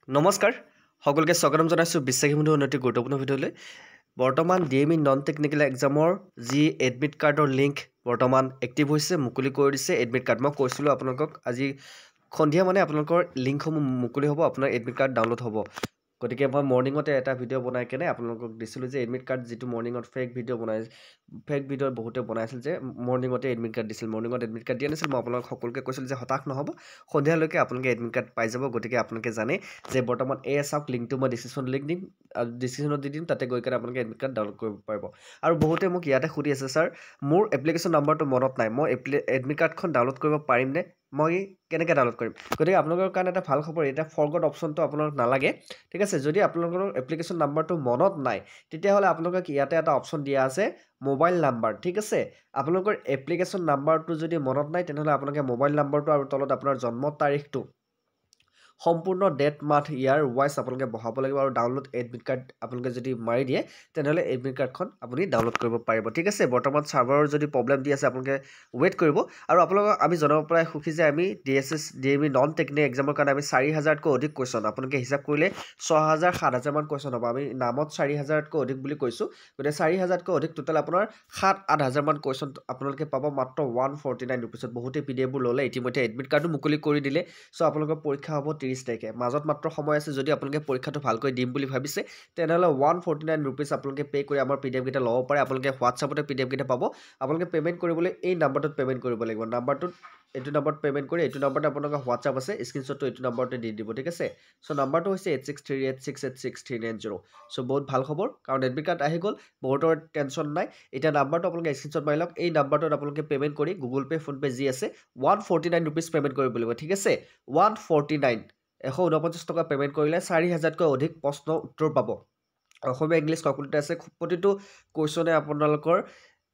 নমস্কাৰ সকলোকে স্বাগতম জনাইছোঁ বিশ্বাসী বন্ধু উন্নতি গুৰুত্বপূৰ্ণ ভিডিঅ'লৈ বৰ্তমান ডিএমই নন টেকনিকেল এক্সামৰ যি এডমিট কাৰ্ডৰ লিংক বৰ্তমান এক্টিভ হৈছে মুকলি কৰি দিছে এডমিট কাৰ্ড মই কৈছিলোঁ আপোনালোকক আজি সন্ধিয়া মানে আপোনালোকৰ লিংকসমূহ মুকলি হ'ব আপোনাৰ এডমিট কাৰ্ড ডাউনলোড হ'ব গতিকে মই মৰ্নিঙতে এটা ভিডিঅ' বনাই কেনে আপোনালোকক দিছিলোঁ যে এডমিট কাৰ্ড যিটো মৰ্নিঙত ফেক ভিডিঅ' বহুতে বনাইছিল যে মৰ্নিঙতে এডমিট কাৰ্ড দিছিল মৰ্নিঙত এডমিট কাৰ্ড দিয়া নাছিল মই আপোনালোক সকলোকে কৈছিলোঁ যে হতাশ নহ'ব সন্ধিয়ালৈকে আপোনালোকে এডমিট কাৰ্ড পাই যাব গতিকে আপোনালোকে জানে যে বৰ্তমান চাওক লিংকটো মই ডিছক্ৰিপশ্যনত দি দিম তাতে গৈ কেনে আপোনালোকে এডমিট কাৰ্ড ডাউনলোড কৰিব পাৰিব আৰু বহুতে মোক ইয়াতে সুধি আছে ছাৰ মোৰ এপ্লিকেশ্যন নাম্বাৰটো মনত নাই মই এডমিট কাৰ্ডখন ডাউনলোড কৰিব পাৰিমনে মই কেনেকৈ ডাউনলোড কৰিম গতিকে আপোনালোকৰ কাৰণে এটা ভাল খবৰ এতিয়া ফৰগট অপশ্যনটো আপোনালোক নালাগে ঠিক আছে যদি আপোনালোকৰ এপ্লিকেশ্যন নাম্বাৰটো মনত নাই তেতিয়াহ'লে আপোনালোকক ইয়াতে এটা অপশ্যন দিয়া আছে মোবাইল নাম্বাৰ ঠিক আছে আপোনালোকৰ এপ্লিকেশ্যন নাম্বাৰটো যদি মনত নাই তেনেহ'লে আপোনালোকে মোবাইল নাম্বাৰটো আৰু তলত আপোনাৰ জন্ম তাৰিখটো সম্পূৰ্ণ ডেট মান্থ ইয়াৰ ৱাইজ আপোনালোকে বহাব লাগিব আৰু ডাউনলোড এডমিট কাৰ্ড আপোনালোকে যদি মাৰি দিয়ে তেনেহ'লে এডমিট কাৰ্ডখন আপুনি ডাউনলোড কৰিব পাৰিব ঠিক আছে বৰ্তমান ছাৰ্ভাৰৰ যদি প্ৰব্লেম দি আছে আপোনালোকে ৱেইট কৰিব আৰু আপোনালোকক আমি জনাব পৰাই সুখী যে আমি ডিএমই নন টেকনিকেল এক্সামৰ কাৰণে আমি 4000তকৈ অধিক কুৱেশ্যন আপোনালোকে হিচাপ কৰিলে 6000 7000 মান কুৱেশ্যন হ'ব আমি নামত 4000তকৈ অধিক বুলি কৈছোঁ গতিকে 4000তকৈ অধিক টোটেল আপোনাৰ 7-8000 মান কুৱেশ্যন আপোনালোকে পাব মাত্ৰ 149 ৰুপিছত বহুতে পিডিএফবোৰ ল'লে ইতিমধ্যে এডমিট কাৰ্ডো মুকলি কৰি দিলে চ' আপোনালোকৰ পৰীক্ষা হ'ব 30 তাৰিখে মাজত মাত্ৰ সময় আছে যদি আপোনালোকে পৰীক্ষাটো ভালকৈ দিম বুলি ভাবিছে তেনেহ'লে 149 ৰুপিজ আপোনালোকে পে' কৰি আমাৰ পিডিএফ কেইটা ল'ব পাৰে আপোনালোকে হোৱাটছআপতে পিডিএফ কেইটা পাব আপোনালোকে পে'মেণ্ট কৰিবলৈ এই নাম্বাৰটোত পে'মেণ্ট কৰিব লাগিব নাম্বাৰটোত এইটো নাম্বাৰত পে'মেণ্ট কৰি এইটো নাম্বাৰতে আপোনালোকৰ হোৱাটছআপ আছে স্ক্ৰীনশ্বটটো এইটো নাম্বাৰতে দি দিব ঠিক আছে চ' নাম্বাৰটো হৈছে 8638686390 চ' বহুত ভাল খবৰ কাৰণ এডমিট কাৰ্ড আহি গ'ল বহুতৰ টেনশ্যন নাই এতিয়া নাম্বাৰটো আপোনালোকে স্ক্ৰীনশ্বট মাৰি লওক এই নাম্বাৰটোত আপোনালোকে পে'মেণ্ট কৰি গুগল পে' ফোনপে' যি আছে 149 ৰুপিজ পে'মেণ্ট কৰিব লাগিব ঠিক আছে 149 149 টকা পে'মেণ্ট কৰিলে 4000তকৈ অধিক প্ৰশ্ন উত্তৰ পাব অসমীয়া ইংলিছ সকলোতে আছে প্ৰতিটো কুৱেশ্যনে আপোনালোকৰ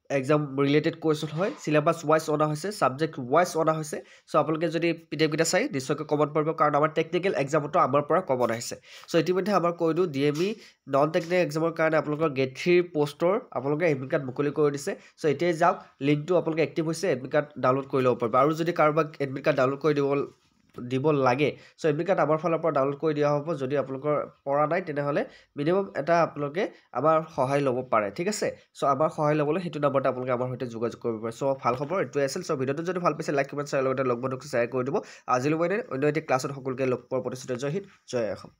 এক্সাম ৰিলেটেড কুৱেশ্যন হয় চিলেবাছ ৱাইজ অনা হৈছে ছাবজেক্ট ৱাইজ অনা হৈছে চ' আপোনালোকে যদি পিডিএফ কেইটা চাই নিশ্চয়কৈ কমন পাৰিব কাৰণ আমাৰ টেকনিকেল এক্সামতো আমাৰ পৰা কমন আহিছে চ' ইতিমধ্যে আমাৰ কৈ দিওঁ ডিএমই নন টেকনিকেল এক্সামৰ কাৰণে আপোনালোকৰ গেট 3 পষ্টৰ আপোনালোকে এডমিট কাৰ্ড মুকলি কৰি দিছে চ' এতিয়াই যাওক লিংকটো আপোনালোকে এক্টিভ হৈছে এডমিট কাৰ্ড ডাউনলোড কৰি ল'ব পাৰিব আৰু যদি কাৰোবাক এডমিট কাৰ্ড ডাউনলোড কৰি দিব লাগে চ' এডমিট কাৰ্ড আমাৰ ফালৰ পৰা ডাউনলোড কৰি দিয়া হ'ব যদি আপোনালোকৰ পৰা নাই তেনেহ'লে মিনিমাম এটা আপোনালোকে আমাৰ সহায় ল'ব পাৰে ঠিক আছে চ' আমাৰ সহায় ল'বলৈ সেইটো নম্বৰতে আপোনালোকে আমাৰ সৈতে যোগাযোগ কৰিব পাৰে চ' ভাল খবৰ এইটোৱে আছিল চ' ভিডিঅ'টো যদি ভাল পাইছে লাইক কমেণ্ট শ্বেয়াৰ লগতে লগ বন্ধুক শ্বেয়াৰ কৰি দিব আজিলৈ মই অন্য এটি ক্লাছত সকলোকে লগ পোৱাৰ প্ৰতিশ্ৰুতি জয় হিন্দ জয় অসম